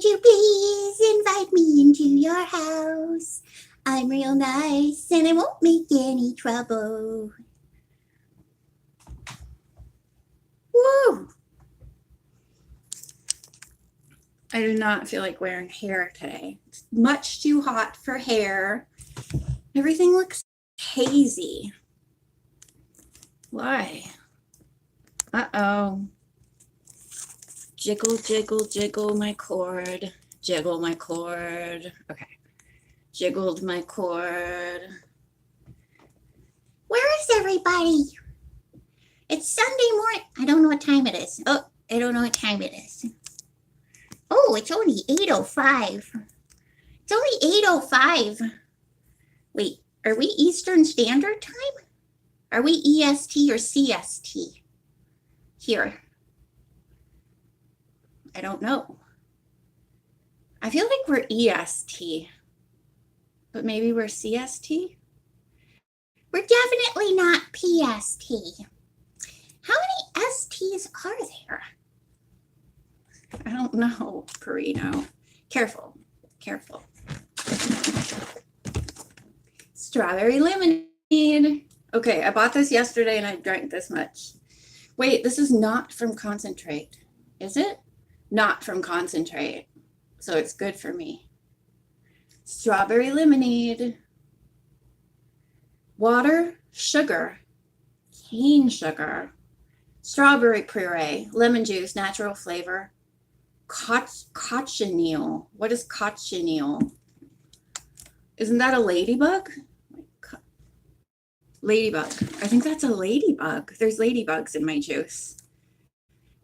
Won't you please invite me into your house? I'm real nice and I won't make any trouble. Woo! I do not feel like wearing hair today. It's much too hot for hair. Everything looks hazy. Why? Uh-oh. Jiggle, jiggle, jiggle my cord. Jiggle my cord. Okay. Jiggled my cord. Where is everybody? It's Sunday morning. I don't know what time it is. Oh, I don't know what time it is. Oh, it's only 8:05. It's only 8:05. Wait, are we Eastern Standard Time? Are we EST or CST? Here. I don't know. I feel like we're EST, but maybe we're CST? We're definitely not PST. How many STs are there? I don't know, Perino. Careful, careful. Strawberry lemonade. Okay, I bought this yesterday and I drank this much. Wait, this is not from concentrate, is it? Not from concentrate, so it's good for me. Strawberry lemonade. Water, sugar, cane sugar, strawberry puree, lemon juice, natural flavor, cochineal. What is cochineal? Isn't that a ladybug? Ladybug. I think that's a ladybug. There's ladybugs in my juice.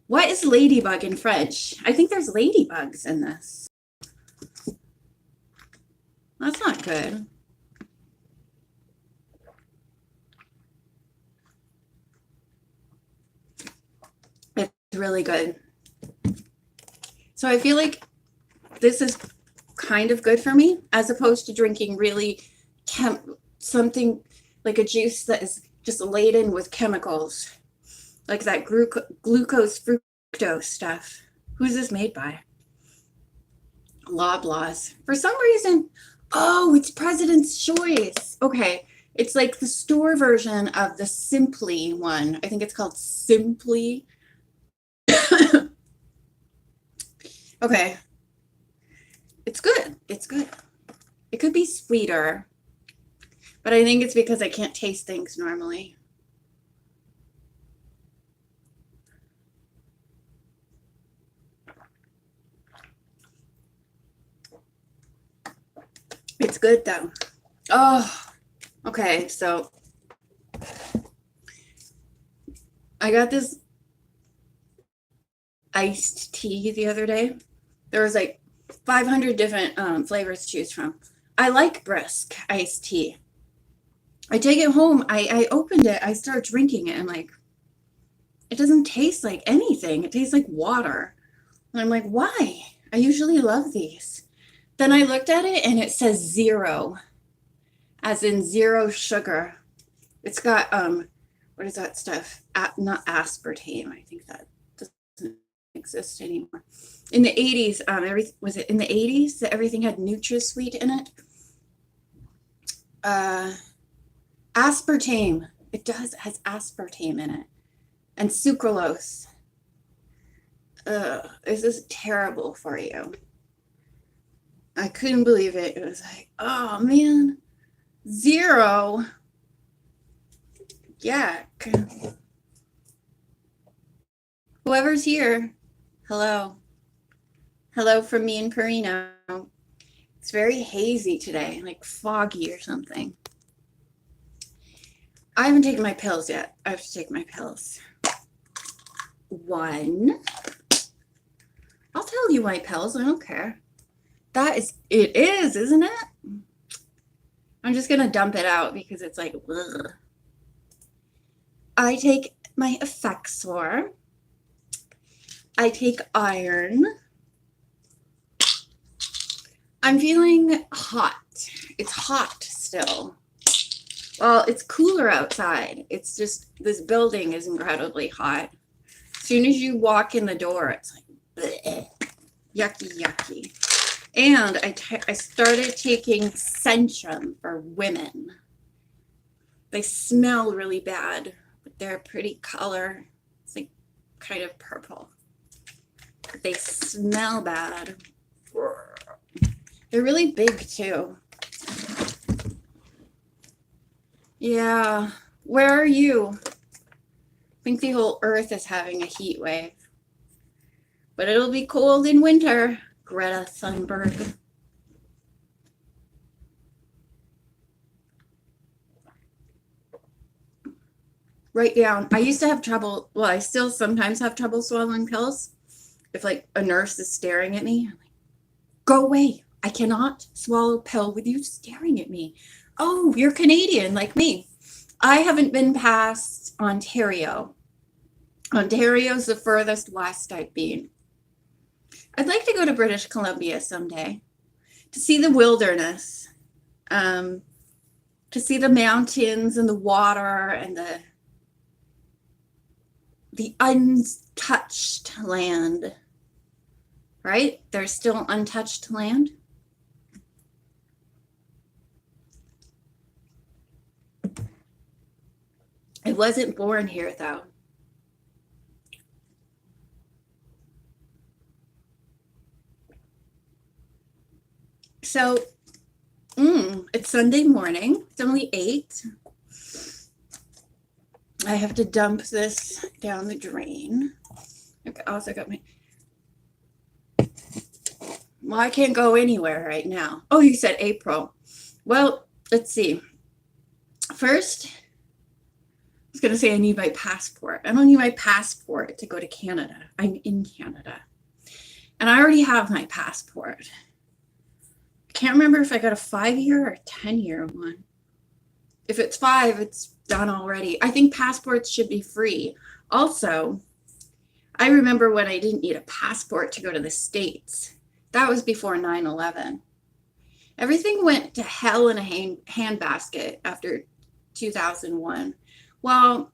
What is ladybug in French? I think there's ladybugs in this. That's not good. It's really good. So I feel like this is kind of good for me as opposed to drinking really something like a juice that is just laden with chemicals, like that glucose fructose stuff. Who's this made by? Loblaws. For some reason, oh, it's President's Choice. Okay, it's like the store version of the Simply one. I think it's called Simply. Okay. It's good. It's good. It could be sweeter, but I think it's because I can't taste things normally. It's good though. Oh, okay. So I got this iced tea the other day. There was like 500 different flavors to choose from. I like brisk iced tea. I take it home. I opened it. I start drinking it. I'm like, it doesn't taste like anything. It tastes like water. And I'm like, why? I usually love these. Then I looked at it and it says 0, as in 0 sugar. It's got, what is that stuff? Not aspartame. I think that doesn't exist anymore. In the 80s, was it in the 80s that everything had NutraSweet in it? Aspartame. It has aspartame in it. And sucralose. This is terrible for you. I couldn't believe it. It was like, oh man, 0. Yuck. Whoever's here, hello. Hello from me and Perino. It's very hazy today, like foggy or something. I haven't taken my pills yet. I have to take my pills. 1. I'll tell you my pills. I don't care. It is, isn't it? I'm just going to dump it out because it's like, ugh. I take my Effexor. I take iron. I'm feeling hot. It's hot still. Well, it's cooler outside. It's just, this building is incredibly hot. As soon as you walk in the door, it's like, bleh. Yucky, yucky. And I started taking Centrum for women. They smell really bad, but they're a pretty color. It's like kind of purple. But they smell bad. They're really big too. Yeah. Where are you? I think the whole earth is having a heat wave. But it'll be cold in winter, Greta Thunberg. Write down. I used to have trouble, well, I still sometimes have trouble swallowing pills. If like a nurse is staring at me, I'm like, go away. I cannot swallow a pill with you staring at me. Oh, you're Canadian like me. I haven't been past Ontario. Ontario's the furthest west I've been. I'd like to go to British Columbia someday to see the wilderness, to see the mountains and the water and the untouched land, right? There's still untouched land. I wasn't born here though. So, it's Sunday morning. It's only 8. I have to dump this down the drain. Okay, also got my... Well, I can't go anywhere right now. Oh, you said April. Well, let's see. First, I was going to say I need my passport. I don't need my passport to go to Canada. I'm in Canada. And I already have my passport. Can't remember if I got a 5-year or a 10-year one. If it's 5, it's done already. I think passports should be free. Also, I remember when I didn't need a passport to go to the States. That was before 9/11. Everything went to hell in a handbasket after 2001. Well,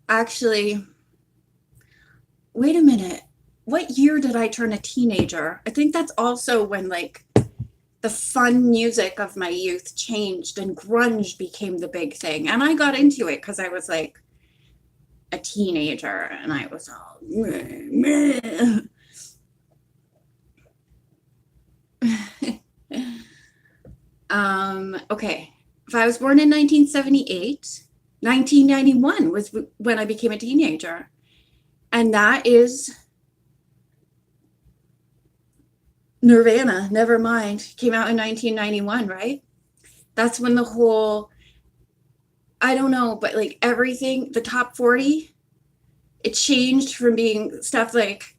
actually, wait a minute. What year did I turn a teenager? I think that's also when like the fun music of my youth changed and grunge became the big thing. And I got into it because I was like a teenager and I was all meh, meh. Okay. If I was born in 1978, 1991 was when I became a teenager. And that is Nirvana, Nevermind, came out in 1991, right? That's when the whole, I don't know, but like everything, the top 40, it changed from being stuff like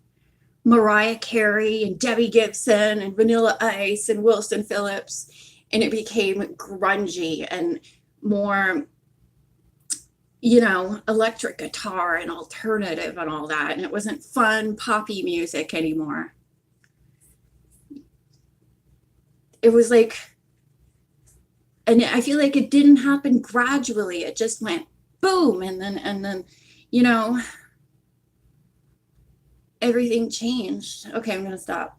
Mariah Carey and Debbie Gibson and Vanilla Ice and Wilson Phillips, and it became grungy and more, you know, electric guitar and alternative and all that, and it wasn't fun poppy music anymore. It was like, and I feel like it didn't happen gradually. It just went boom, and then, you know, everything changed. Okay, I'm gonna stop.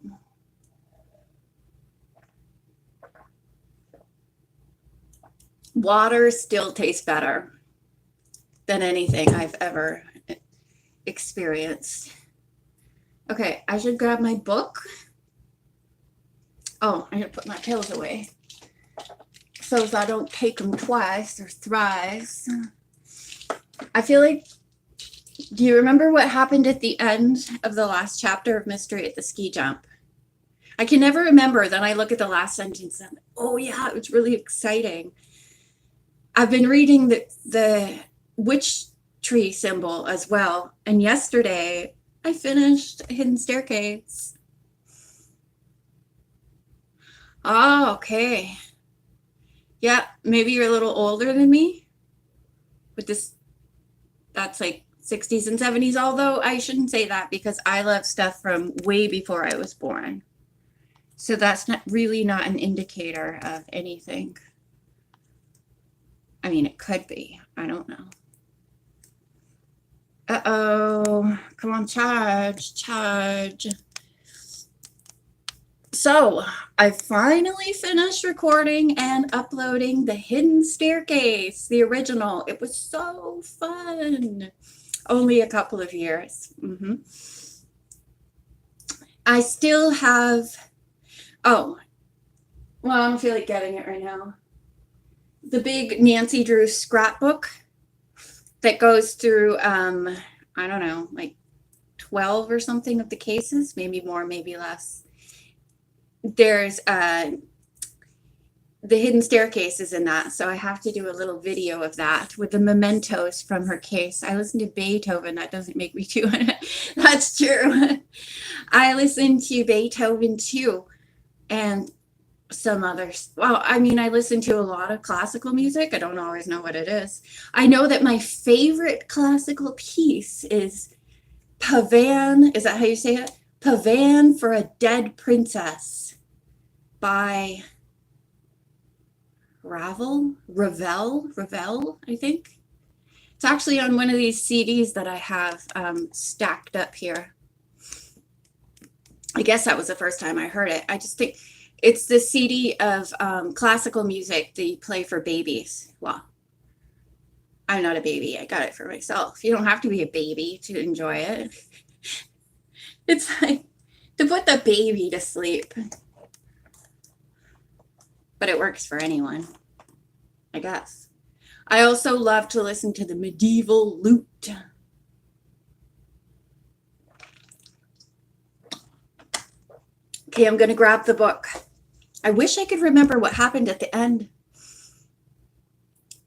Water still tastes better than anything I've ever experienced. Okay, I should grab my book. Oh, I'm gonna put my pills away so that I don't take them twice or thrice. I feel like, do you remember what happened at the end of the last chapter of Mystery at the Ski Jump? I can never remember. Then I look at the last sentence and, oh yeah, it was really exciting. I've been reading the witch tree symbol as well. And yesterday I finished Hidden Staircase. Oh, okay. Yeah, maybe you're a little older than me. But that's like 60s and 70s, although I shouldn't say that because I love stuff from way before I was born. So that's really not an indicator of anything. I mean, it could be. I don't know. Uh-oh. Come on, charge. So I finally finished recording and uploading The Hidden Staircase, the original. It was so fun. Only a couple of years. I still have, well, I don't feel like getting it right now. The big Nancy Drew scrapbook that goes through, I don't know, like 12 or something of the cases, maybe more, maybe less. There's The Hidden Staircase is in that, so I have to do a little video of that with the mementos from her case. I listen to Beethoven. That doesn't make me do it. That's true. I listen to Beethoven too, and some others. Well, I mean, I listen to a lot of classical music. I don't always know what it is. I know that my favorite classical piece is Pavan. Is that how you say it? Pavan for a Dead Princess by Ravel, I think. It's actually on one of these CDs that I have stacked up here. I guess that was the first time I heard it. I just think it's the CD of classical music that you play for babies. Well, I'm not a baby. I got it for myself. You don't have to be a baby to enjoy it. It's like to put the baby to sleep. But it works for anyone, I guess. I also love to listen to the medieval lute. Okay, I'm going to grab the book. I wish I could remember what happened at the end.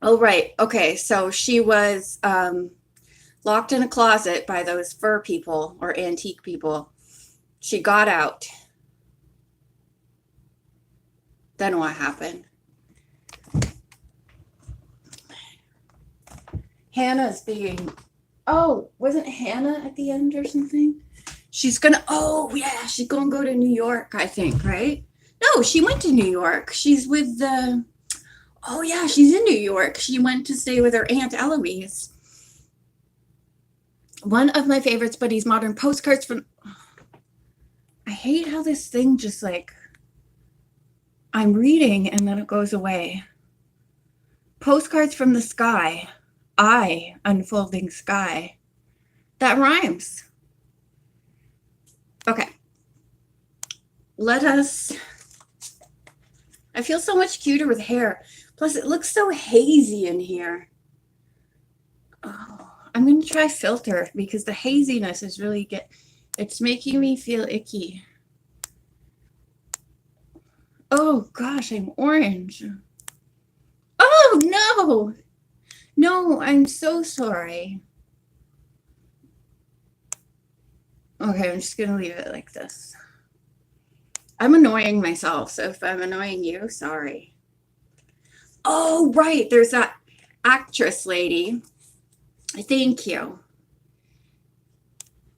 Oh, right. Okay, so she was locked in a closet by those fur people or antique people. She got out. Then what happened? Hannah's being... Oh, wasn't Hannah at the end or something? She's gonna... Oh, yeah, she's gonna go to New York, I think, right? No, she went to New York. She's with the... Oh, yeah, she's in New York. She went to stay with her Aunt Eloise. One of my favorites, Buddy's Modern Postcards from... I hate how this thing just like... I'm reading and then it goes away. Postcards from the Sky. Unfolding Sky. That rhymes. Okay. Let us... I feel so much cuter with hair. Plus, it looks so hazy in here. Oh, I'm going to try filter because the haziness is really it's making me feel icky. Oh, gosh, I'm orange. Oh, no. No, I'm so sorry. Okay, I'm just going to leave it like this. I'm annoying myself, so if I'm annoying you, sorry. Oh, right, there's that actress lady. Thank you.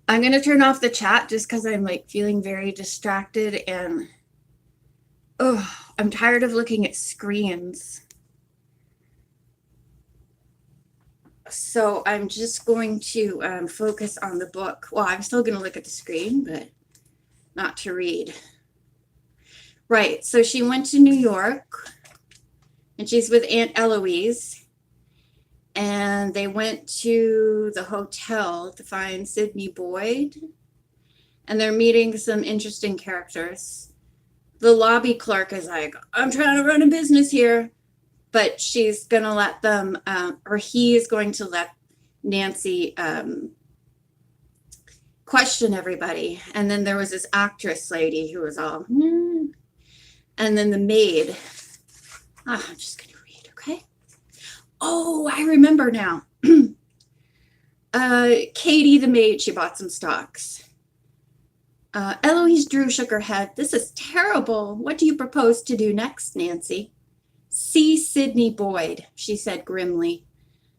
I'm going to turn off the chat just because I'm like feeling very distracted and I'm tired of looking at screens. So I'm just going to focus on the book. Well, I'm still going to look at the screen, but not to read. Right, so she went to New York, and she's with Aunt Eloise, and they went to the hotel to find Sidney Boyd, and they're meeting some interesting characters. The lobby clerk is like, I'm trying to run a business here, but she's going to let them, or he is going to let Nancy question everybody. And then there was this actress lady who was all, and then the maid. I'm just going to read, okay? Oh, I remember now. Katie, the maid, she bought some stocks. Eloise Drew shook her head. This is terrible. What do you propose to do next, Nancy? See Sidney Boyd, she said grimly,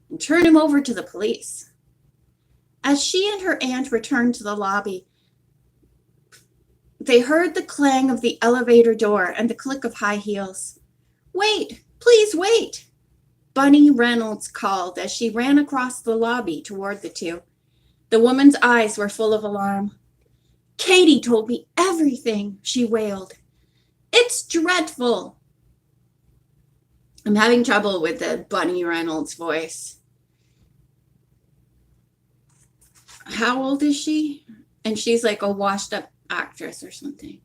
and turn him over to the police. As she and her aunt returned to the lobby, they heard the clang of the elevator door and the click of high heels. Wait, please wait, Bunny Reynolds called as she ran across the lobby toward the two. The woman's eyes were full of alarm. Katie told me everything, she wailed. It's dreadful. I'm having trouble with the Bunny Reynolds voice. How old is she? And she's like a washed up actress or something.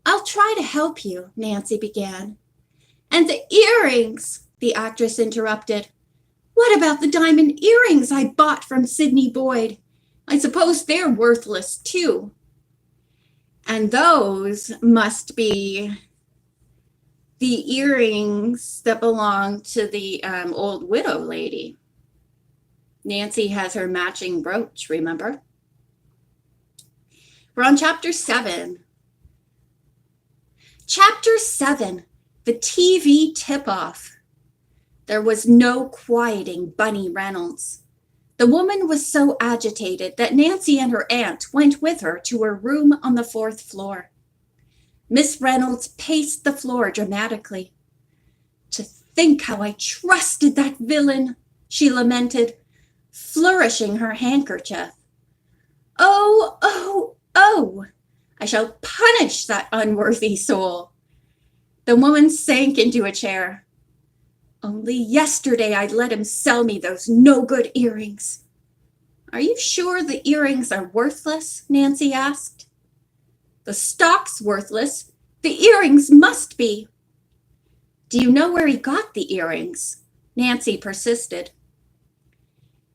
I'll try to help you, Nancy began. And the earrings, the actress interrupted. What about the diamond earrings I bought from Sidney Boyd? I suppose they're worthless too. And those must be the earrings that belong to the old widow lady. Nancy has her matching brooch, remember? We're on chapter 7. Chapter 7, the TV tip-off. There was no quieting Bunny Reynolds. The woman was so agitated that Nancy and her aunt went with her to her room on the 4th floor. Miss Reynolds paced the floor dramatically. To think how I trusted that villain, she lamented, flourishing her handkerchief. Oh, oh, oh, I shall punish that unworthy soul. The woman sank into a chair. Only yesterday I let him sell me those no-good earrings. Are you sure the earrings are worthless? Nancy asked. The stock's worthless. The earrings must be. Do you know where he got the earrings? Nancy persisted.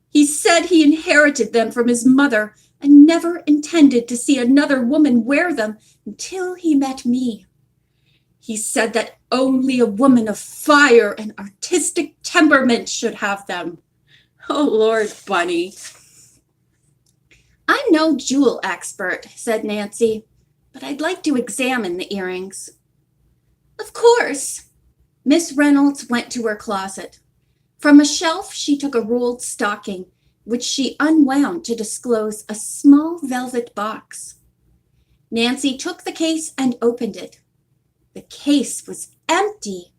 He said he inherited them from his mother and never intended to see another woman wear them until he met me. He said that only a woman of fire and artistic temperament should have them. Oh, Lord, Bunny. I'm no jewel expert, said Nancy, but I'd like to examine the earrings. Of course. Miss Reynolds went to her closet. From a shelf, she took a rolled stocking, which she unwound to disclose a small velvet box. Nancy took the case and opened it. The case was empty.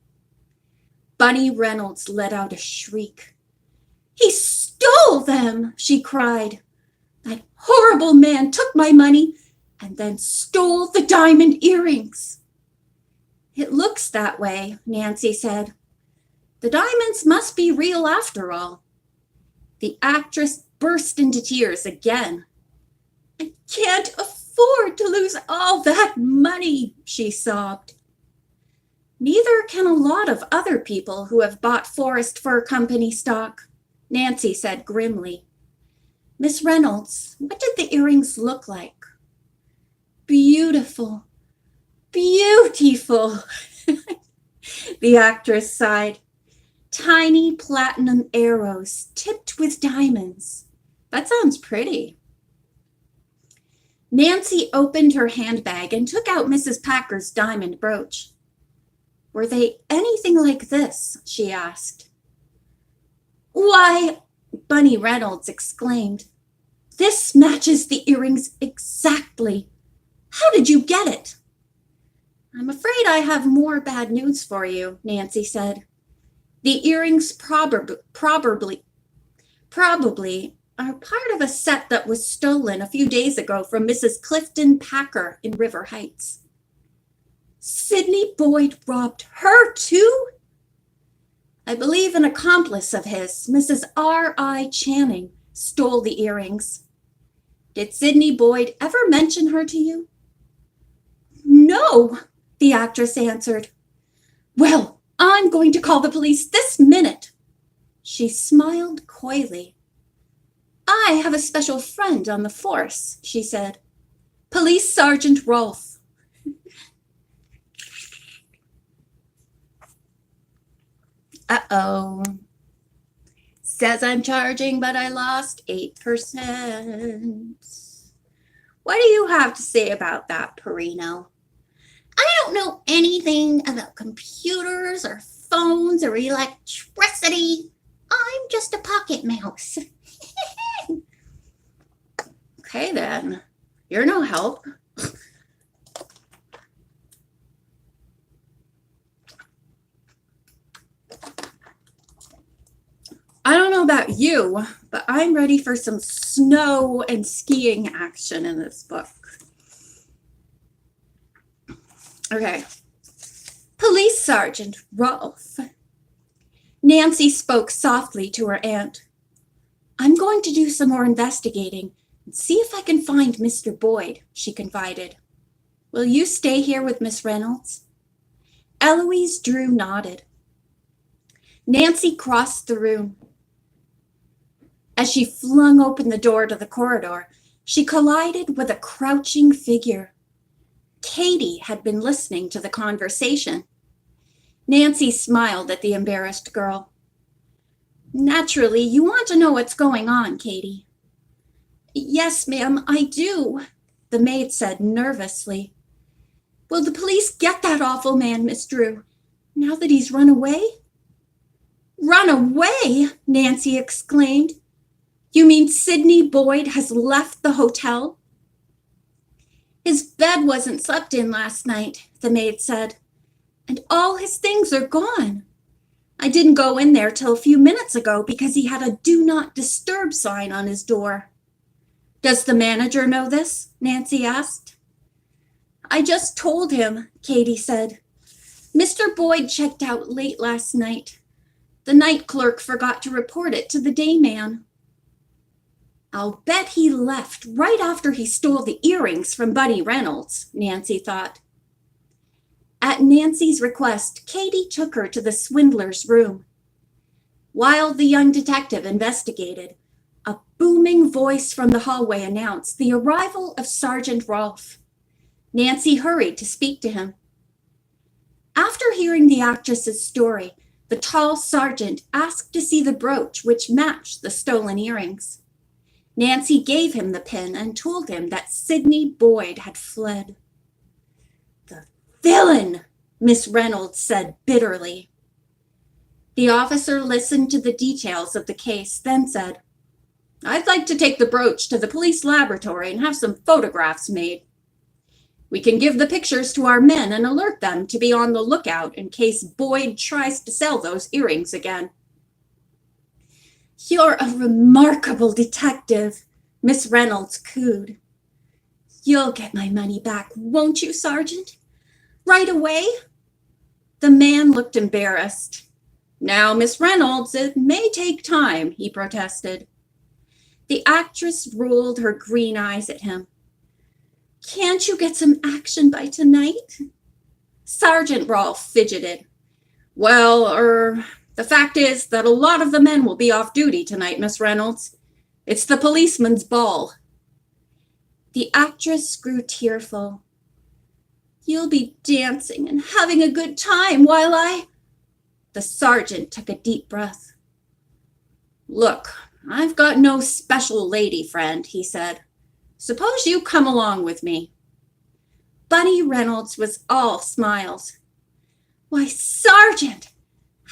Bunny Reynolds let out a shriek. He stole them, she cried. That horrible man took my money and then stole the diamond earrings. It looks that way, Nancy said. The diamonds must be real after all. The actress burst into tears again. I can't afford to lose all that money, she sobbed. Neither can a lot of other people who have bought Forest Fur Company stock, Nancy said grimly. Miss Reynolds, what did the earrings look like? Beautiful, beautiful, the actress sighed. Tiny platinum arrows tipped with diamonds. That sounds pretty. Nancy opened her handbag and took out Mrs. Packer's diamond brooch. Were they anything like this? She asked. Why, Bunny Reynolds exclaimed, this matches the earrings exactly. How did you get it? I'm afraid I have more bad news for you, Nancy said. The earrings probably are part of a set that was stolen a few days ago from Mrs. Clifton Packer in River Heights. Sidney Boyd robbed her too? I believe an accomplice of his, Mrs. R.I. Channing, stole the earrings. Did Sidney Boyd ever mention her to you? No, the actress answered. Well, I'm going to call the police this minute. She smiled coyly. I have a special friend on the force, she said. Police Sergeant Rolfe. Uh-oh. Says I'm charging, but I lost 8%. What do you have to say about that, Perino? I don't know anything about computers or phones or electricity. I'm just a pocket mouse. Okay, then. You're no help. I don't know about you, but I'm ready for some snow and skiing action in this book. Okay. Police Sergeant Rolfe. Nancy spoke softly to her aunt. I'm going to do some more investigating and see if I can find Mr. Boyd, she confided. Will you stay here with Miss Reynolds? Eloise Drew nodded. Nancy crossed the room. As she flung open the door to the corridor, she collided with a crouching figure. Katie had been listening to the conversation. Nancy smiled at the embarrassed girl. Naturally, you want to know what's going on, Katie. Yes, ma'am, I do, the maid said nervously. Will the police get that awful man, Miss Drew, now that he's run away? Run away? Nancy exclaimed. You mean Sidney Boyd has left the hotel? His bed wasn't slept in last night, the maid said, and all his things are gone. I didn't go in there till a few minutes ago because he had a do not disturb sign on his door. Does the manager know this? Nancy asked. I just told him, Katie said. Mr. Boyd checked out late last night. The night clerk forgot to report it to the day man. I'll bet he left right after he stole the earrings from Bunny Reynolds, Nancy thought. At Nancy's request, Katie took her to the swindler's room. While the young detective investigated, a booming voice from the hallway announced the arrival of Sergeant Rolfe. Nancy hurried to speak to him. After hearing the actress's story, the tall sergeant asked to see the brooch which matched the stolen earrings. Nancy gave him the pin and told him that Sidney Boyd had fled. The villain, Miss Reynolds said bitterly. The officer listened to the details of the case, then said, I'd like to take the brooch to the police laboratory and have some photographs made. We can give the pictures to our men and alert them to be on the lookout in case Boyd tries to sell those earrings again. You're a remarkable detective, Miss Reynolds cooed. You'll get my money back, won't you, Sergeant? Right away? The man looked embarrassed. Now, Miss Reynolds, it may take time, he protested. The actress rolled her green eyes at him. Can't you get some action by tonight? Sergeant Rolfe fidgeted. Well, the fact is that a lot of the men will be off duty tonight, Miss Reynolds. It's the policeman's ball. The actress grew tearful. You'll be dancing and having a good time while I... The sergeant took a deep breath. Look, I've got no special lady friend, he said. Suppose you come along with me. Bunny Reynolds was all smiles. Why, Sergeant,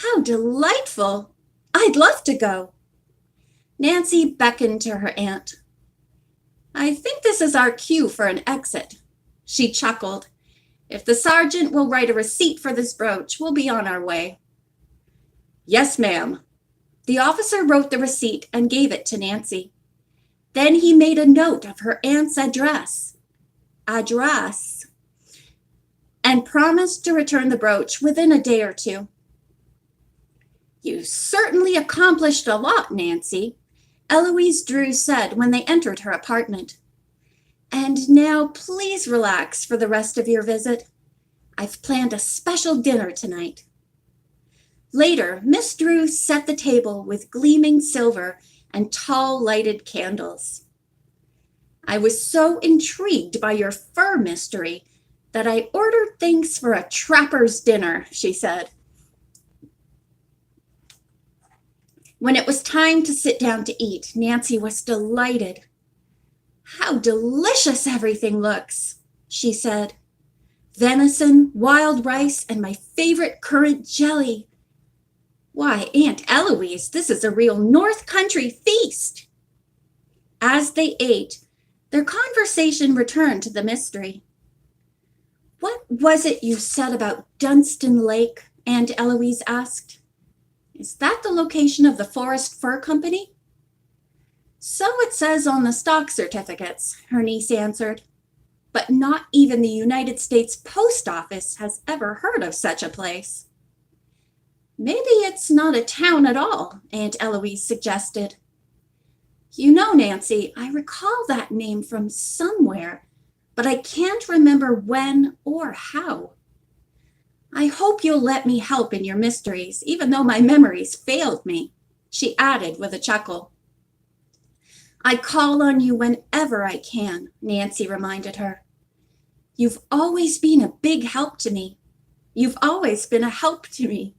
how delightful! I'd love to go. Nancy beckoned to her aunt. I think this is our cue for an exit. She chuckled. If the sergeant will write a receipt for this brooch, we'll be on our way. Yes, ma'am. The officer wrote the receipt and gave it to Nancy. Then he made a note of her aunt's address, and promised to return the brooch within a day or two. You certainly accomplished a lot, Nancy, Eloise Drew said when they entered her apartment. And now please relax for the rest of your visit. I've planned a special dinner tonight. Later, Miss Drew set the table with gleaming silver and tall lighted candles. I was so intrigued by your fur mystery that I ordered things for a trapper's dinner, she said. When it was time to sit down to eat, Nancy was delighted. How delicious everything looks, she said. Venison, wild rice, and my favorite currant jelly. Why, Aunt Eloise, this is a real North Country feast. As they ate, their conversation returned to the mystery. What was it you said about Dunstan Lake? Aunt Eloise asked. Is that the location of the Forest Fur Company? So it says on the stock certificates, her niece answered. But not even the United States Post Office has ever heard of such a place. Maybe it's not a town at all, Aunt Eloise suggested. You know, Nancy, I recall that name from somewhere, but I can't remember when or how. I hope you'll let me help in your mysteries, even though my memories failed me, she added with a chuckle. I call on you whenever I can, Nancy reminded her. You've always been a big help to me. You've always been a help to me.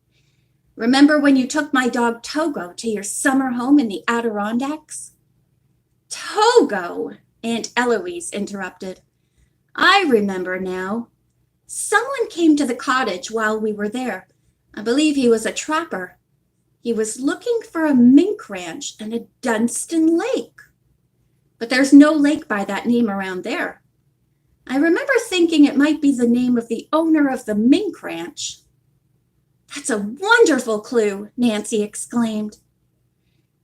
Remember when you took my dog Togo to your summer home in the Adirondacks? Togo, Aunt Eloise interrupted. I remember now. Someone came to the cottage while we were there. I believe he was a trapper. He was looking for a mink ranch and a Dunstan lake. But there's no lake by that name around there. I remember thinking it might be the name of the owner of the mink ranch. That's a wonderful clue, Nancy exclaimed.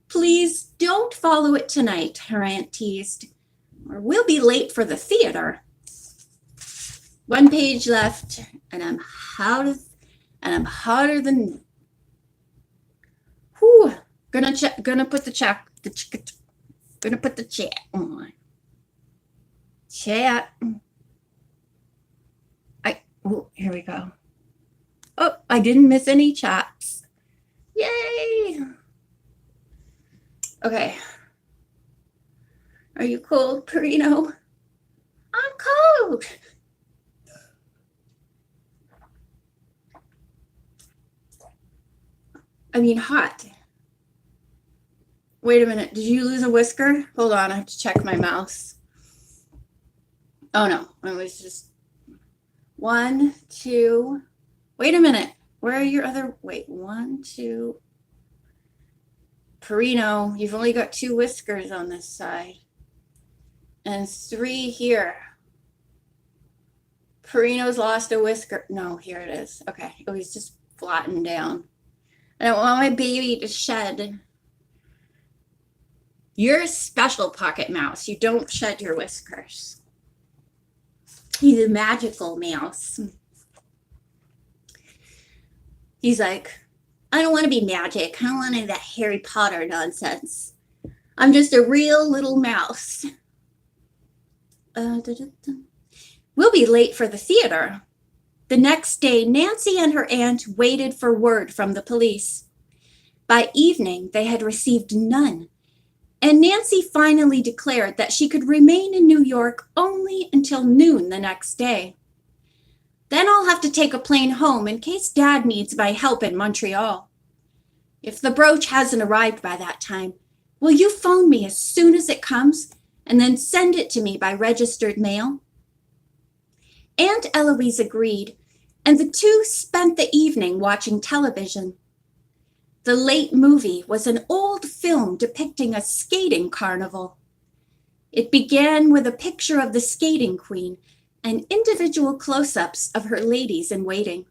Please don't follow it tonight, her aunt teased, or we'll be late for the theater. One page left, and I'm hotter than. Whew. Gonna put the chat on. Chat. Here we go. Oh, I didn't miss any chats. Yay! Okay. Are you cold, Perino? I'm cold. I mean, hot. Wait a minute. Did you lose a whisker? Hold on. I have to check my mouse. Oh, no. It was just 1, 2. Wait a minute. Where are your other? Wait, 1, 2. Perino, you've only got 2 whiskers on this side. And 3 here. Perino's lost a whisker. No, here it is. Okay. It was just flattened down. I don't want my baby to shed. You're a special pocket mouse. You don't shed your whiskers. He's a magical mouse. He's like, I don't want to be magic. I don't want any of that Harry Potter nonsense. I'm just a real little mouse. We'll be late for the theater. The next day, Nancy and her aunt waited for word from the police. By evening, they had received none, and Nancy finally declared that she could remain in New York only until noon the next day. Then I'll have to take a plane home in case Dad needs my help in Montreal. If the brooch hasn't arrived by that time, will you phone me as soon as it comes and then send it to me by registered mail? Aunt Eloise agreed, and the two spent the evening watching television. The late movie was an old film depicting a skating carnival. It began with a picture of the skating queen and individual close-ups of her ladies in waiting.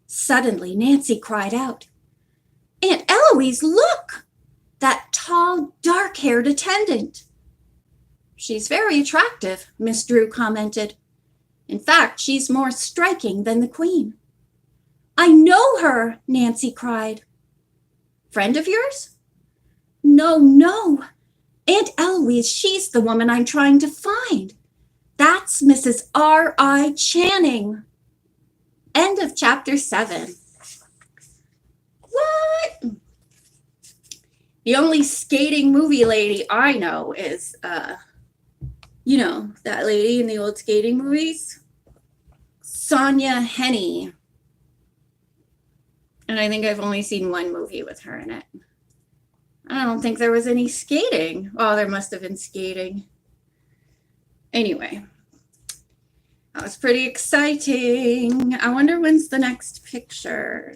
Suddenly, Nancy cried out, Aunt Eloise, look! That tall, dark-haired attendant. She's very attractive, Miss Drew commented. In fact, she's more striking than the queen. I know her, Nancy cried. Friend of yours? No. Aunt Eloise, she's the woman I'm trying to find. That's Mrs. R.I. Channing. End of chapter 7. What? The only skating movie lady I know is, that lady in the old skating movies. Sonia Henney. And I think I've only seen one movie with her in it. I don't think there was any skating. Oh, there must have been skating. Anyway, that was pretty exciting. I wonder when's the next picture.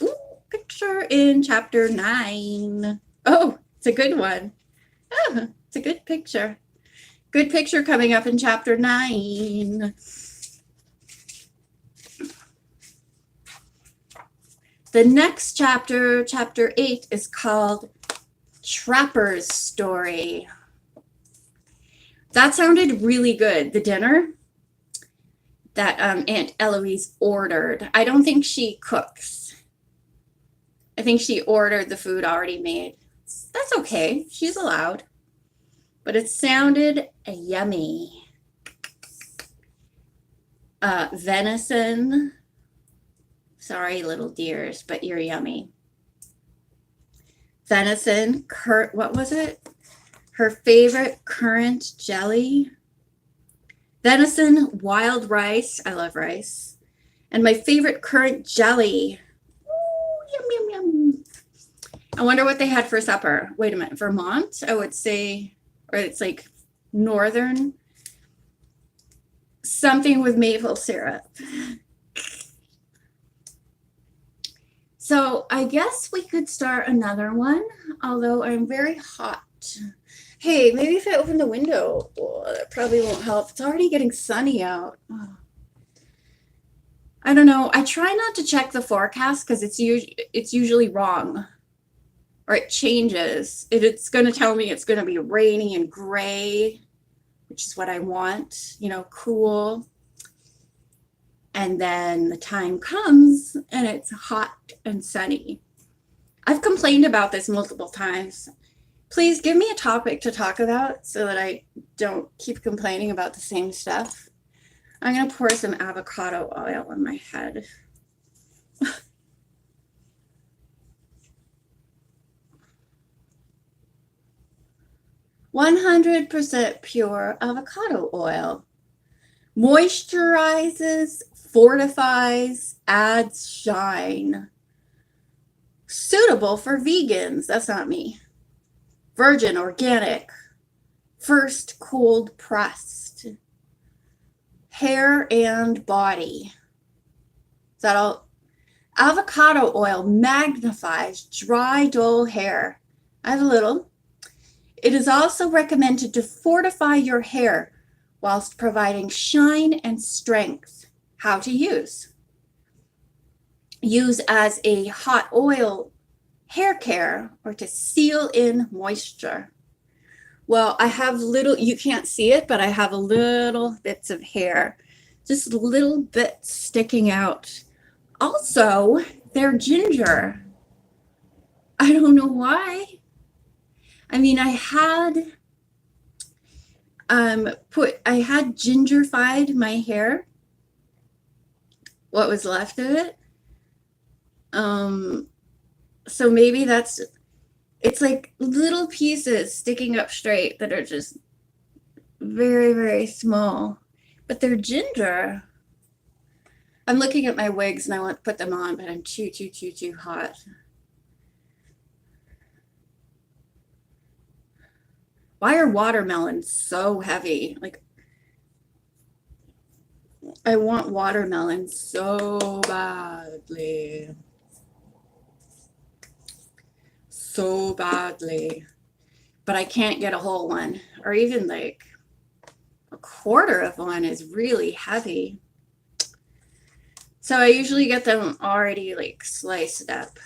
Ooh, picture in chapter 9. Oh, it's a good one. Oh, it's a good picture. Good picture coming up in chapter 9. The next chapter, chapter 8, is called Trapper's Story. That sounded really good. The dinner that Aunt Eloise ordered. I don't think she cooks. I think she ordered the food already made. That's okay. She's allowed. But it sounded yummy. Venison. Sorry, little dears, but you're yummy. Venison. What was it? Her favorite currant jelly. Venison, wild rice. I love rice. And my favorite currant jelly. Ooh, yum, yum, yum. I wonder what they had for supper. Wait a minute. Vermont, I would say, or it's like northern. Something with maple syrup. So I guess we could start another one, although I'm very hot. Hey, maybe if I open the window, that probably won't help. It's already getting sunny out. Oh. I don't know. I try not to check the forecast because it's usually wrong, or it changes. It's going to tell me it's going to be rainy and gray, which is what I want, cool. And then the time comes and it's hot and sunny. I've complained about this multiple times. Please give me a topic to talk about so that I don't keep complaining about the same stuff. I'm going to pour some avocado oil on my head. 100% pure avocado oil. Moisturizes, fortifies, adds shine. Suitable for vegans. That's not me. Virgin, organic. First cold pressed. Hair and body. Is that all? Avocado oil magnifies dry, dull hair. I have a little. It is also recommended to fortify your hair whilst providing shine and strength. How to use. Use as a hot oil hair care or to seal in moisture. Well, I have little, you can't see it, but I have a little bits of hair, just little bits sticking out. Also, they're ginger. I don't know why. I mean, I had gingerfied my hair, what was left of it. So maybe it's like little pieces sticking up straight that are just very, very small, but they're ginger. I'm looking at my wigs and I want to put them on, but I'm too hot. Why are watermelons so heavy? Like, I want watermelon so badly. So badly. But I can't get a whole one. Or even like a quarter of one is really heavy. So I usually get them already like sliced up.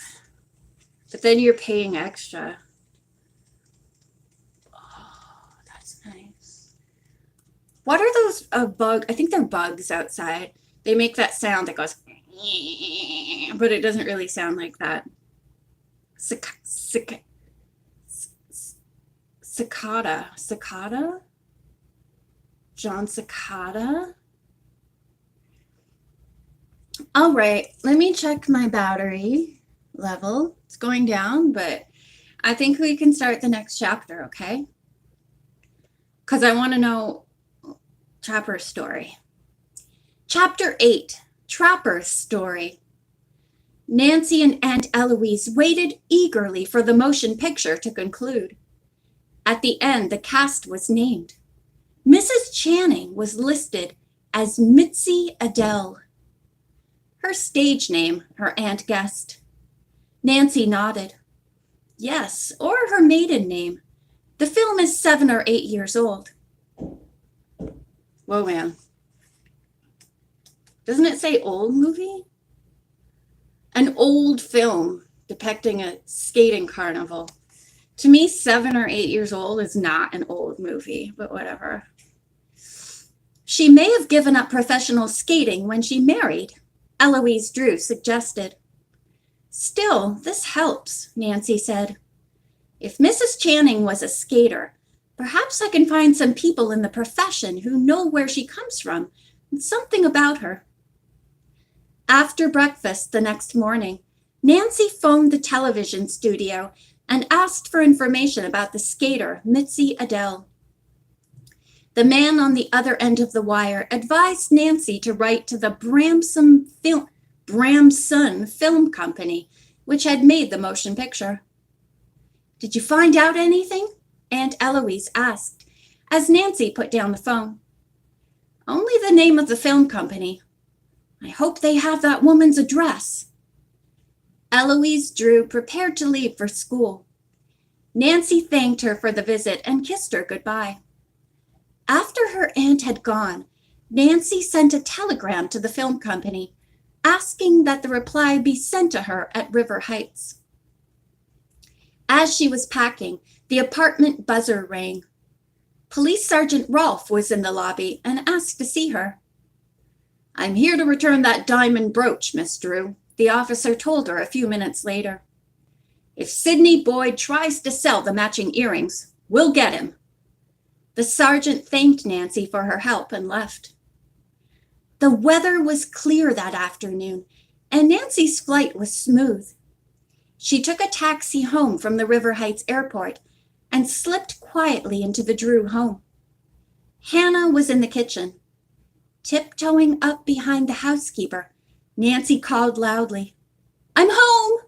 But then you're paying extra. What are those bugs? I think they're bugs outside. They make that sound that goes, but it doesn't really sound like that. Cicada. Cicada? John Cicada? All right, let me check my battery level. It's going down, but I think we can start the next chapter, okay? Because I want to know Trapper's Story. Chapter 8, Trapper's Story. Nancy and Aunt Eloise waited eagerly for the motion picture to conclude. At the end, the cast was named. Mrs. Channing was listed as Mitzi Adele. Her stage name, her aunt guessed. Nancy nodded. Yes, or her maiden name. The film is 7 or 8 years old. Whoa, man. Doesn't it say old movie? An old film depicting a skating carnival. To me, 7 or 8 years old is not an old movie, but whatever. She may have given up professional skating when she married, Eloise Drew suggested. Still, this helps, Nancy said. If Mrs. Channing was a skater, perhaps I can find some people in the profession who know where she comes from and something about her. After breakfast the next morning, Nancy phoned the television studio and asked for information about the skater, Mitzi Adele. The man on the other end of the wire advised Nancy to write to the Bramson Film Company, which had made the motion picture. Did you find out anything? Aunt Eloise asked, as Nancy put down the phone. Only the name of the film company. I hope they have that woman's address. Eloise Drew prepared to leave for school. Nancy thanked her for the visit and kissed her goodbye. After her aunt had gone, Nancy sent a telegram to the film company, asking that the reply be sent to her at River Heights. As she was packing, the apartment buzzer rang. Police Sergeant Rolfe was in the lobby and asked to see her. I'm here to return that diamond brooch, Miss Drew, the officer told her a few minutes later. If Sidney Boyd tries to sell the matching earrings, we'll get him. The sergeant thanked Nancy for her help and left. The weather was clear that afternoon, and Nancy's flight was smooth. She took a taxi home from the River Heights airport and slipped quietly into the Drew home. Hannah was in the kitchen. Tiptoeing up behind the housekeeper, Nancy called loudly, I'm home!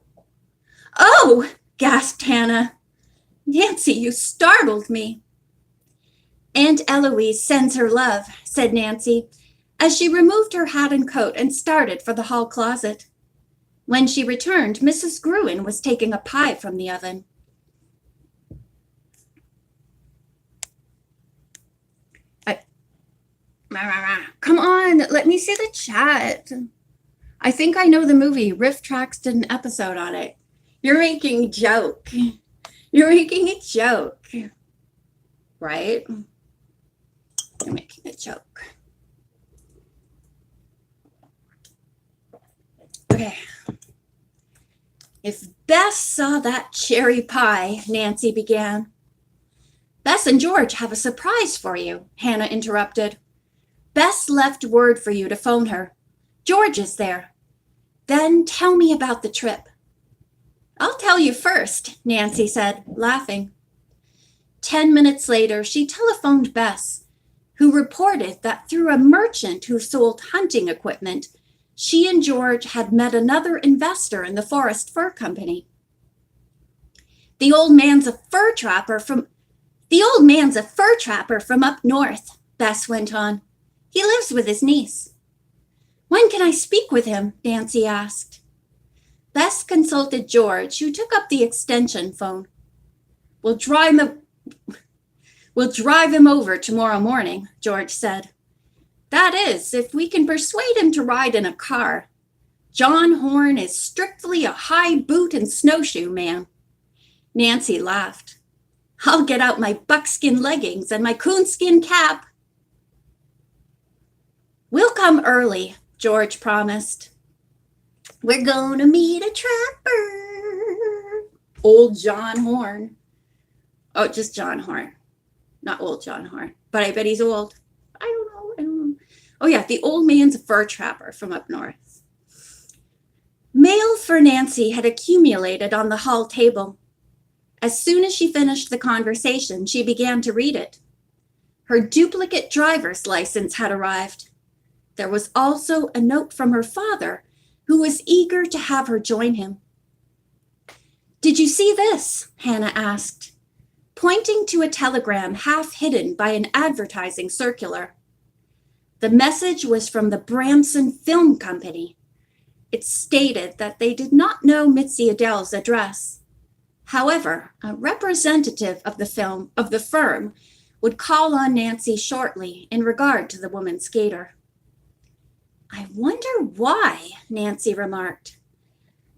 Oh, gasped Hannah. Nancy, you startled me. Aunt Eloise sends her love, said Nancy, as she removed her hat and coat and started for the hall closet. When she returned, Mrs. Gruen was taking a pie from the oven. Come on, let me see the chat. I think I know the movie. Riff Tracks did an episode on it. You're making a joke. You're making a joke. Right? You're making a joke. Okay. If Bess saw that cherry pie, Nancy began. Bess and George have a surprise for you, Hannah interrupted. Bess left word for you to phone her. George is there. Then tell me about the trip. I'll tell you first, Nancy said, laughing. 10 minutes later, she telephoned Bess, who reported that through a merchant who sold hunting equipment, she and George had met another investor in the Forest Fur Company. The old man's a fur trapper from up north, Bess went on. He lives with his niece. When can I speak with him? Nancy asked. Bess consulted George, who took up the extension phone. We'll drive him over tomorrow morning, George said. That is, if we can persuade him to ride in a car. John Horn is strictly a high boot and snowshoe man. Nancy laughed. I'll get out my buckskin leggings and my coonskin cap. We'll come early, George promised. We're gonna meet a trapper. Old John Horn. Oh, just John Horn. Not old John Horn, but I bet he's old. I don't know. Oh yeah, the old man's a fur trapper from up north. Mail for Nancy had accumulated on the hall table. As soon as she finished the conversation, she began to read it. Her duplicate driver's license had arrived. There was also a note from her father, who was eager to have her join him. Did you see this? Hannah asked, pointing to a telegram half hidden by an advertising circular. The message was from the Bramson Film Company. It stated that they did not know Mitzi Adele's address. However, a representative of the firm would call on Nancy shortly in regard to the woman skater. I wonder why, Nancy remarked.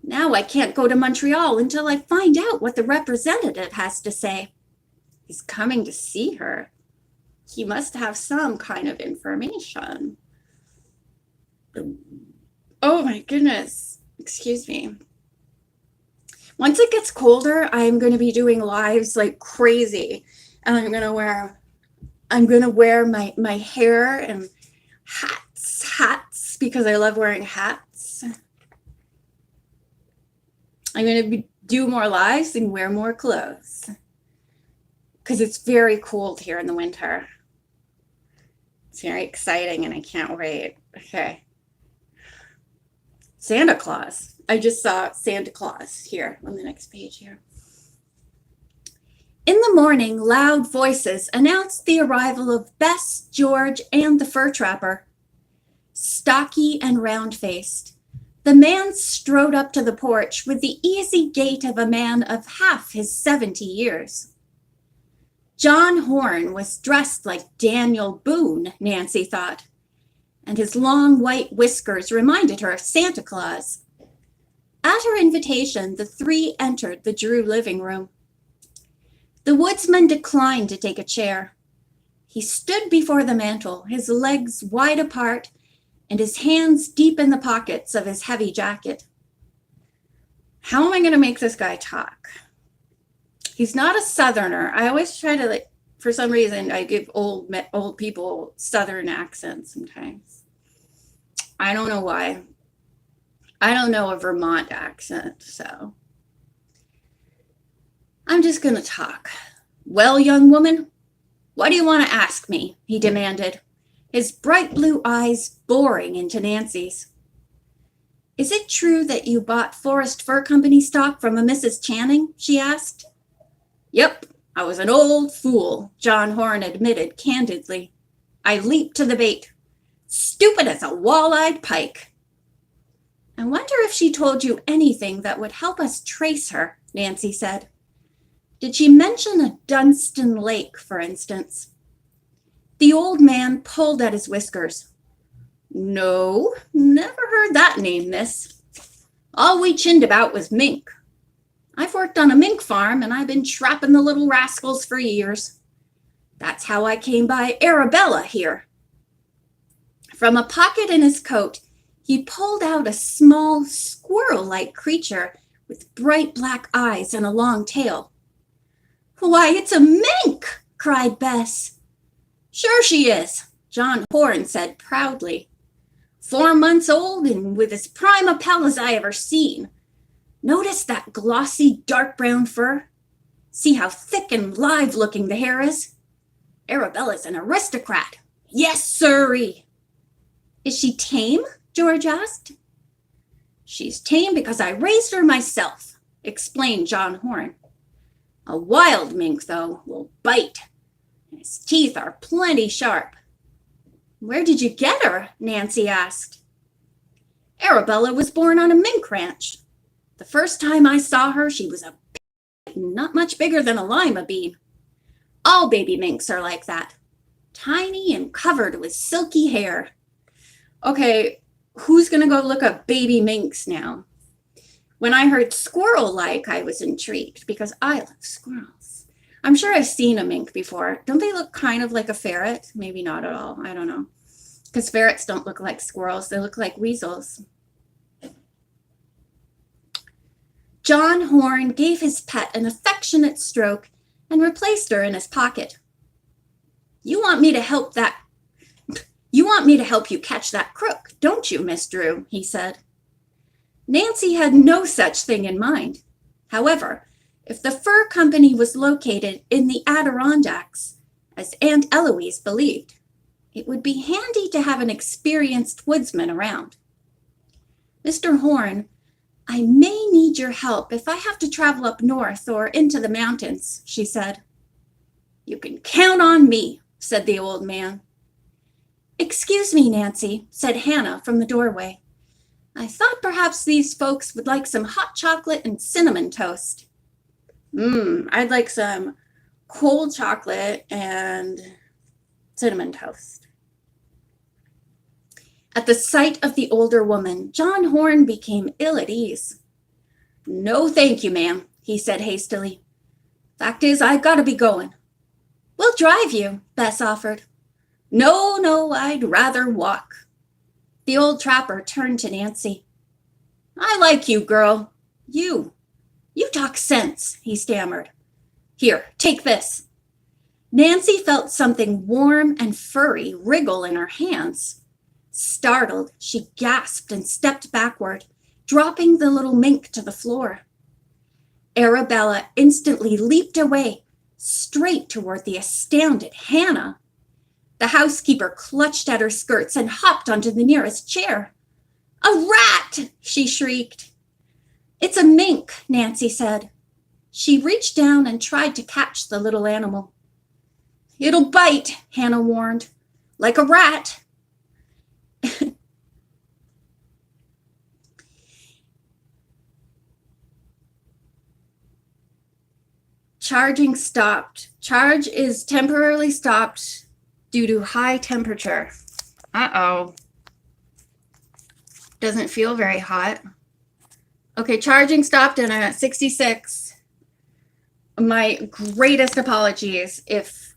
Now I can't go to Montreal until I find out what the representative has to say. He's coming to see her. He must have some kind of information. Oh my goodness. Excuse me. Once it gets colder, I'm going to be doing lives like crazy. And I'm going to wear my hair and hats because I love wearing hats. I'm going to do more lives and wear more clothes because it's very cold here in the winter. It's very exciting and I can't wait. Okay. Santa Claus. I just saw Santa Claus here on the next page here. In the morning, loud voices announced the arrival of Bess, George, and the fur trapper. Stocky and round-faced, the man strode up to the porch with the easy gait of a man of half his 70 years. John Horn was dressed like Daniel Boone, Nancy thought, and his long white whiskers reminded her of Santa Claus. At her invitation, the three entered the Drew living room. The woodsman declined to take a chair. He stood before the mantel, his legs wide apart and his hands deep in the pockets of his heavy jacket. How am I going to make this guy talk? He's not a Southerner. I always try to, for some reason, I give old people Southern accents sometimes. I don't know why. I don't know a Vermont accent, so I'm just going to talk. Well, young woman, what do you want to ask me? He demanded, his bright blue eyes boring into Nancy's. Is it true that you bought Forest Fur Company stock from a Mrs. Channing? She asked. Yep, I was an old fool, John Horn admitted candidly. I leaped to the bait. Stupid as a wall-eyed pike. I wonder if she told you anything that would help us trace her, Nancy said. Did she mention a Dunstan Lake, for instance? The old man pulled at his whiskers. No, never heard that name, miss. All we chinned about was mink. I've worked on a mink farm, and I've been trapping the little rascals for years. That's how I came by Arabella here. From a pocket in his coat, he pulled out a small squirrel-like creature with bright black eyes and a long tail. Why, it's a mink, cried Bess. Sure she is, John Horn said proudly. 4 months old and with as prime a pelt as I ever seen. Notice that glossy dark brown fur? See how thick and live looking the hair is? Arabella's an aristocrat. Yes, sirree. Is she tame? George asked. She's tame because I raised her myself, explained John Horn. A wild mink, though, will bite, and his teeth are plenty sharp. Where did you get her? Nancy asked. Arabella was born on a mink ranch. The first time I saw her, she was not much bigger than a lima bean. All baby minks are like that, tiny and covered with silky hair. Okay, who's going to go look up baby minks now? When I heard squirrel-like, I was intrigued because I love squirrels. I'm sure I've seen a mink before. Don't they look kind of like a ferret? Maybe not at all. I don't know. Because ferrets don't look like squirrels. They look like weasels. John Horn gave his pet an affectionate stroke and replaced her in his pocket. You want me to help you catch that crook, don't you, Miss Drew? He said. Nancy had no such thing in mind. However, if the fur company was located in the Adirondacks, as Aunt Eloise believed, it would be handy to have an experienced woodsman around. Mr. Horn, I may need your help if I have to travel up north or into the mountains, she said. You can count on me, said the old man. Excuse me, Nancy, said Hannah from the doorway. I thought perhaps these folks would like some hot chocolate and cinnamon toast. I'd like some cold chocolate and cinnamon toast. At the sight of the older woman, John Horn became ill at ease. No, thank you, ma'am, he said hastily. Fact is, I've got to be going. We'll drive you, Bess offered. No, no, I'd rather walk. The old trapper turned to Nancy. I like you, girl. You talk sense, he stammered. Here, take this. Nancy felt something warm and furry wriggle in her hands. Startled, she gasped and stepped backward, dropping the little mink to the floor. Arabella instantly leaped away, straight toward the astounded Hannah. The housekeeper clutched at her skirts and hopped onto the nearest chair. A rat! She shrieked. It's a mink, Nancy said. She reached down and tried to catch the little animal. It'll bite, Hannah warned. Like a rat. Charging stopped. Charge is temporarily stopped due to high temperature. Uh-oh. Doesn't feel very hot. Okay, charging stopped and I'm at 66. My greatest apologies if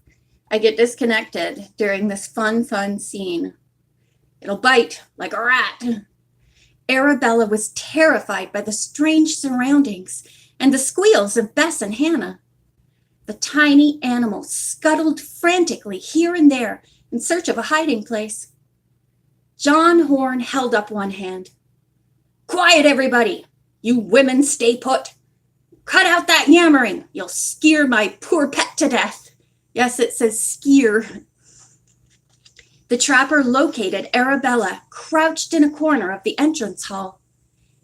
I get disconnected during this fun scene. It'll bite like a rat. Arabella was terrified by the strange surroundings and the squeals of Bess and Hannah. The tiny animal scuttled frantically here and there in search of a hiding place. John Horn held up one hand. Quiet, everybody! You women stay put! Cut out that yammering! You'll skeer my poor pet to death! Yes, it says skeer. The trapper located Arabella crouched in a corner of the entrance hall.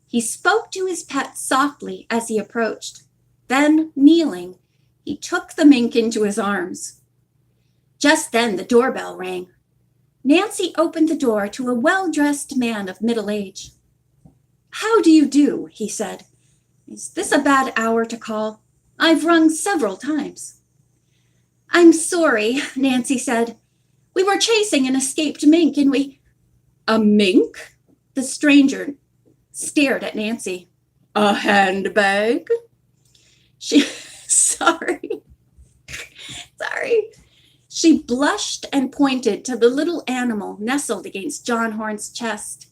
He spoke to his pet softly as he approached. Then, kneeling, he took the mink into his arms. Just then the doorbell rang. Nancy opened the door to a well-dressed man of middle age. How do you do? He said. Is this a bad hour to call? I've rung several times. I'm sorry, Nancy said. We were chasing an escaped mink and we... A mink? The stranger stared at Nancy. A handbag? Sorry. She blushed and pointed to the little animal nestled against John Horn's chest.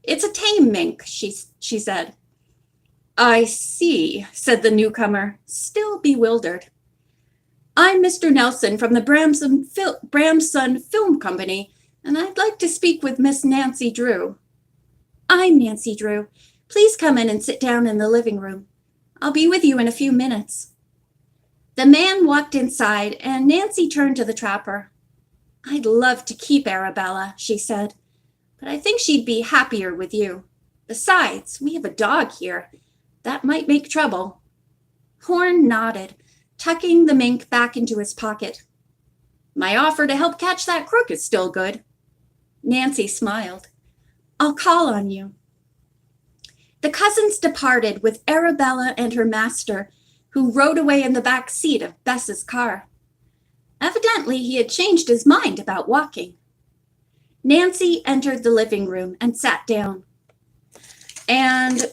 It's a tame mink, she said. I see, said the newcomer, still bewildered. I'm Mr. Nelson from the Bramson Film Company, and I'd like to speak with Miss Nancy Drew. I'm Nancy Drew. Please come in and sit down in the living room. I'll be with you in a few minutes. The man walked inside, and Nancy turned to the trapper. I'd love to keep Arabella, she said, but I think she'd be happier with you. Besides, we have a dog here. That might make trouble. Horn nodded, tucking the mink back into his pocket. My offer to help catch that crook is still good. Nancy smiled. I'll call on you. The cousins departed with Arabella and her master, who rode away in the back seat of Bess's car. Evidently, he had changed his mind about walking. Nancy entered the living room and sat down. And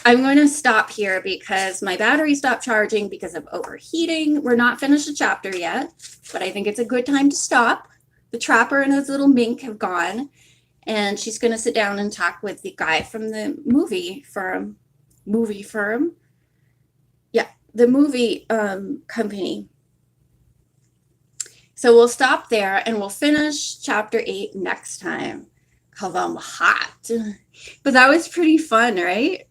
I'm going to stop here because my battery stopped charging because of overheating. We're not finished the chapter yet, but I think it's a good time to stop. The trapper and his little mink have gone, and she's going to sit down and talk with the guy from the movie firm. The movie company. So we'll stop there and we'll finish chapter 8 next time because I'm hot. But that was pretty fun, right?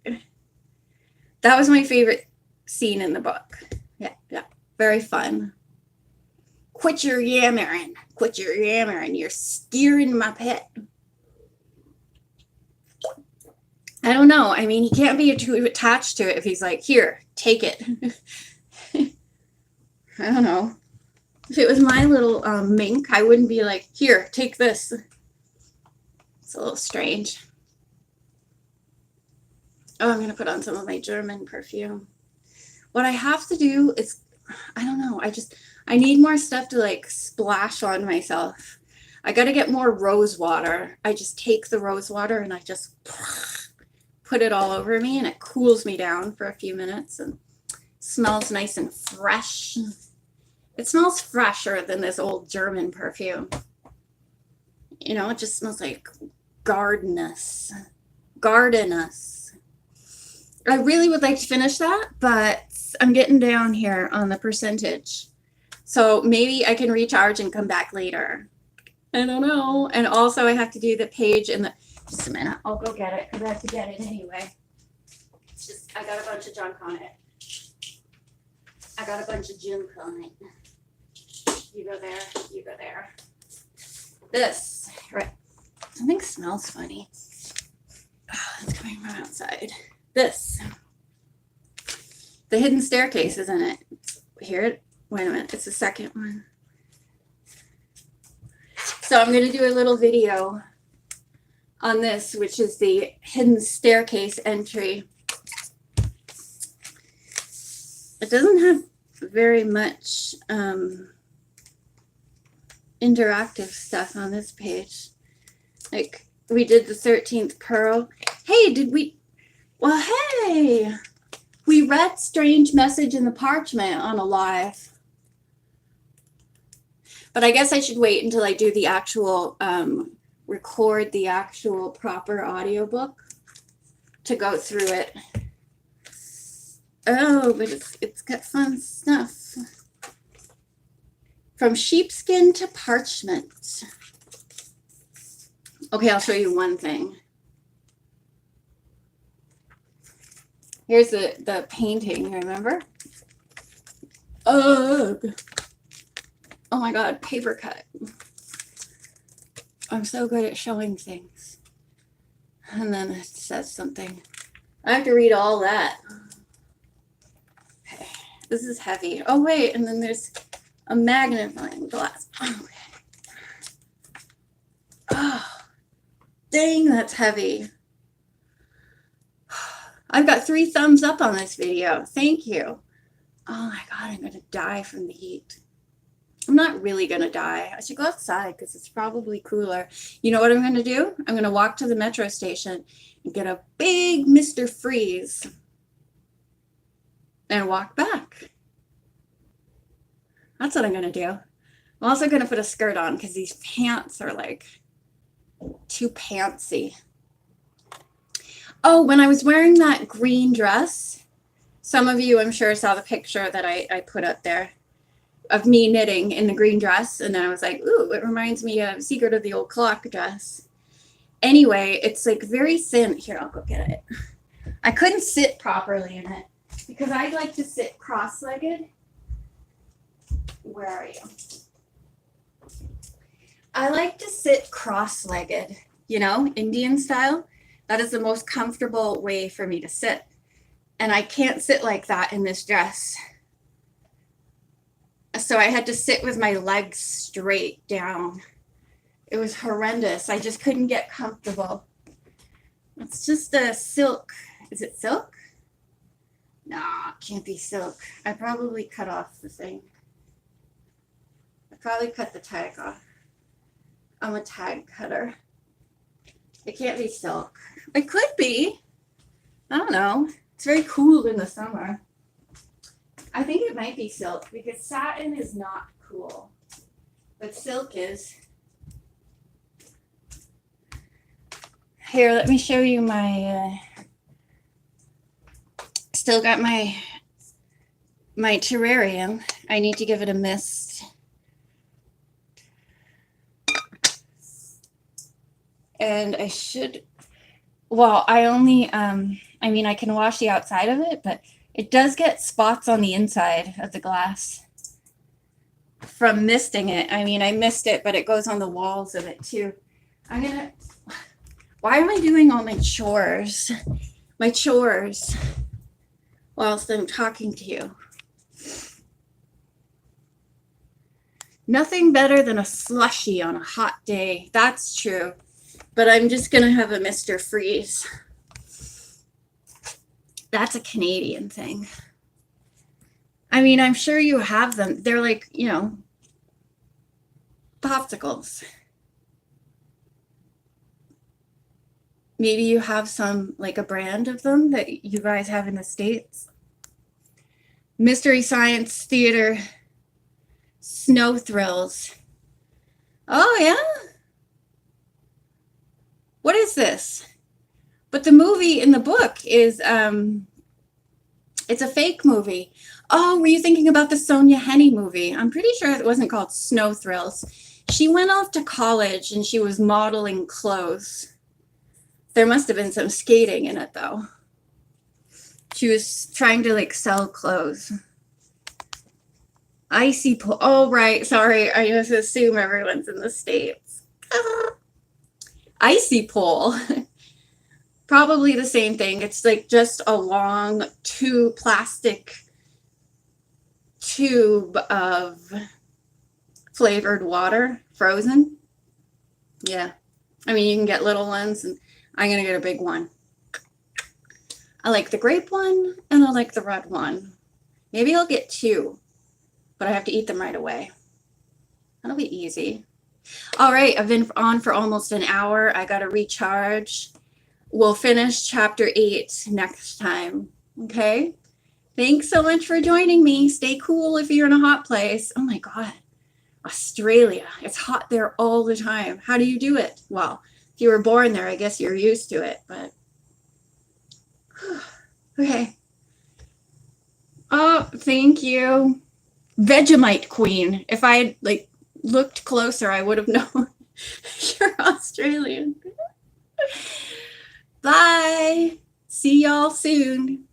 That was my favorite scene in the book. Yeah, very fun. Quit your yammering. You're scaring my pet. I don't know. I mean, he can't be too attached to it if he's like, here, take it. I don't know. If it was my little mink, I wouldn't be like, here, take this. It's a little strange. Oh, I'm going to put on some of my German perfume. What I have to do is, I don't know. I need more stuff to like splash on myself. I got to get more rose water. I just take the rose water and I just put it all over me and it cools me down for a few minutes and smells nice and fresh. It smells fresher than this old German perfume. You know, it just smells like gardenous. I really would like to finish that, but I'm getting down here on the percentage. So maybe I can recharge and come back later. I don't know. And also I have to do the page in the, just a minute, I'll go get it because I have to get it anyway. It's just, I got a bunch of junk on it. I got a bunch of junk on it. You go there, you go there. This, right. Something smells funny. Oh, it's coming from outside. This. The hidden staircase is in it. Here, wait a minute, it's the second one. So I'm going to do a little video on this, which is the hidden staircase entry. It doesn't have very much interactive stuff on this page. Like, we did the 13th pearl. Hey, did we? Well, hey, we read Strange Message in the Parchment on a live. But I guess I should wait until I do the actual, record the actual proper audiobook to go through it. Oh, but it's got fun stuff. From sheepskin to parchment. Okay, I'll show you one thing. Here's the painting, remember? Ugh. Oh my God, paper cut. I'm so good at showing things. And then it says something. I have to read all that. Okay. This is heavy. Oh wait, and then there's a magnifying glass. Okay. Oh, dang, that's heavy. I've got 3 thumbs up on this video. Thank you. Oh my God, I'm gonna die from the heat. I'm not really gonna die. I should go outside because it's probably cooler. You know what I'm gonna do? I'm gonna walk to the metro station and get a big Mr. Freeze and walk back. That's what I'm gonna do. I'm also gonna put a skirt on because these pants are like too pantsy. Oh, when I was wearing that green dress, some of you I'm sure saw the picture that I put up there of me knitting in the green dress. And then I was like, ooh, it reminds me of Secret of the Old Clock dress. Anyway, it's like very thin. Here, I'll go get it. I couldn't sit properly in it because I like to sit cross-legged. Where are you? I like to sit cross-legged, you know, Indian style. That is the most comfortable way for me to sit. And I can't sit like that in this dress. So I had to sit with my legs straight down. It was horrendous. I just couldn't get comfortable. It's just a silk. Is it silk? Nah, it can't be silk. I probably cut off the thing. I probably cut the tag off. I'm a tag cutter. It can't be silk. It could be. I don't know. It's very cool in the summer. I think it might be silk because satin is not cool. But silk is. Here, let me show you my, still got my terrarium. I need to give it a mist. And I should, well, I only, I mean, I can wash the outside of it, but it does get spots on the inside of the glass from misting it. I mean, I mist it, but it goes on the walls of it too. I'm gonna, why am I doing all my chores? My chores whilst I'm talking to you. Nothing better than a slushie on a hot day. That's true. But I'm just going to have a Mr. Freeze. That's a Canadian thing. I mean, I'm sure you have them. They're like, you know, popsicles. Maybe you have some, like a brand of them that you guys have in the States. Mystery Science Theater Snow Thrills. Oh, yeah? What is this? But the movie in the book is, it's a fake movie. Oh, were you thinking about the Sonja Henie movie? I'm pretty sure it wasn't called Snow Thrills. She went off to college and she was modeling clothes. There must have been some skating in it, though. She was trying to, like, sell clothes. Icy Pole. Oh, right. Sorry. I just assume everyone's in the States. Icy Pole. Probably the same thing. It's like just a long plastic tube of flavored water, frozen. Yeah. I mean, you can get little ones, and I'm going to get a big one. I like the grape one, and I like the red one. Maybe I'll get two, but I have to eat them right away. That'll be easy. All right, I've been on for almost an hour. I got to recharge. We'll finish chapter 8 next time. Okay? Thanks so much for joining me. Stay cool if you're in a hot place. Oh my God. Australia. It's hot there all the time. How do you do it? Well, if you were born there, I guess you're used to it, but okay. Oh, thank you. Vegemite Queen. If I had like looked closer, I would have known you're Australian. Bye. See y'all soon.